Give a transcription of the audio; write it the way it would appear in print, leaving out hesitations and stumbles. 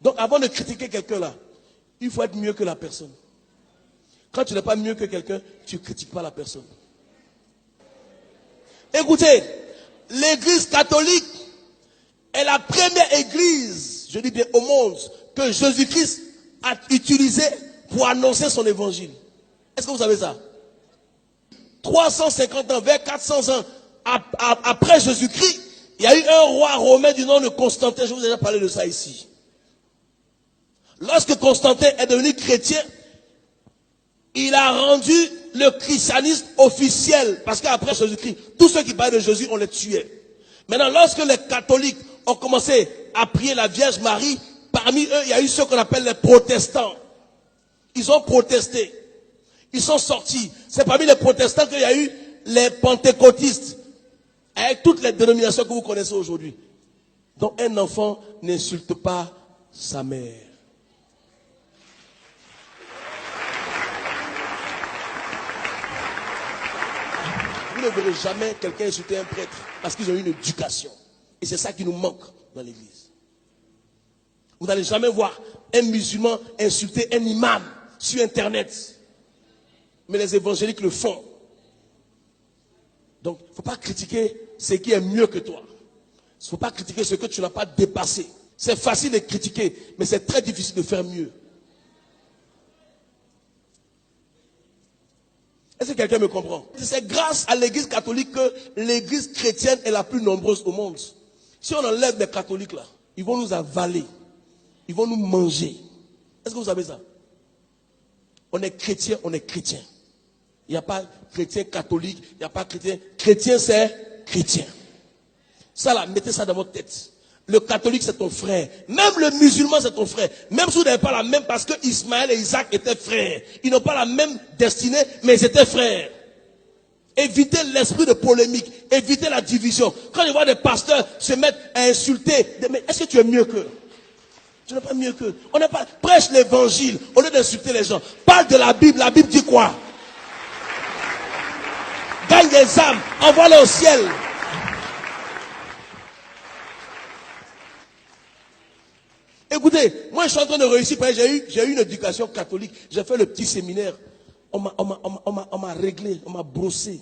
Donc avant de critiquer quelqu'un là, il faut être mieux que la personne. Quand tu n'es pas mieux que quelqu'un, tu ne critiques pas la personne. Écoutez, l'église catholique est la première église, je dis bien au monde, que Jésus-Christ a utilisée pour annoncer son évangile. Est-ce que vous savez ça? 350 ans, vers 400 ans après Jésus-Christ, il y a eu un roi romain du nom de Constantin. Je vous ai déjà parlé de ça ici. Lorsque Constantin est devenu chrétien, il a rendu le christianisme officiel. Parce qu'après Jésus-Christ, tous ceux qui parlaient de Jésus, on les tuait. Maintenant, lorsque les catholiques ont commencé à prier la Vierge Marie, parmi eux, il y a eu ceux qu'on appelle les protestants. Ils ont protesté. Ils sont sortis. C'est parmi les protestants qu'il y a eu les pentecôtistes. Avec toutes les dénominations que vous connaissez aujourd'hui. Donc un enfant n'insulte pas sa mère. Vous ne verrez jamais quelqu'un insulter un prêtre parce qu'ils ont eu une éducation. Et c'est ça qui nous manque dans l'église. Vous n'allez jamais voir un musulman insulter un imam sur Internet. Mais les évangéliques le font. Donc, il ne faut pas critiquer ce qui est mieux que toi. Il ne faut pas critiquer ce que tu n'as pas dépassé. C'est facile de critiquer, mais c'est très difficile de faire mieux. Est-ce que quelqu'un me comprend? C'est grâce à l'église catholique que l'église chrétienne est la plus nombreuse au monde. Si on enlève les catholiques là, ils vont nous avaler. Ils vont nous manger. Est-ce que vous savez ça? On est chrétien, on est chrétien. Il n'y a pas chrétien catholique, il n'y a pas chrétien. Chrétien, c'est chrétien. Ça là, mettez ça dans votre tête. Le catholique, c'est ton frère. Même le musulman, c'est ton frère. Même si vous n'avez pas la même, parce que Ismaël et Isaac étaient frères. Ils n'ont pas la même destinée, mais ils étaient frères. Évitez l'esprit de polémique. Évitez la division. Quand je vois des pasteurs se mettre à insulter, mais est-ce que tu es mieux qu'eux? Tu n'es pas mieux qu'eux. On n'est pas, prêche l'évangile au lieu d'insulter les gens. Parle de la Bible. La Bible dit quoi? Gagne des âmes. Envoie-les au ciel. Écoutez, moi je suis en train de réussir parce que j'ai eu une éducation catholique. J'ai fait le petit séminaire. On m'a réglé, on m'a brossé.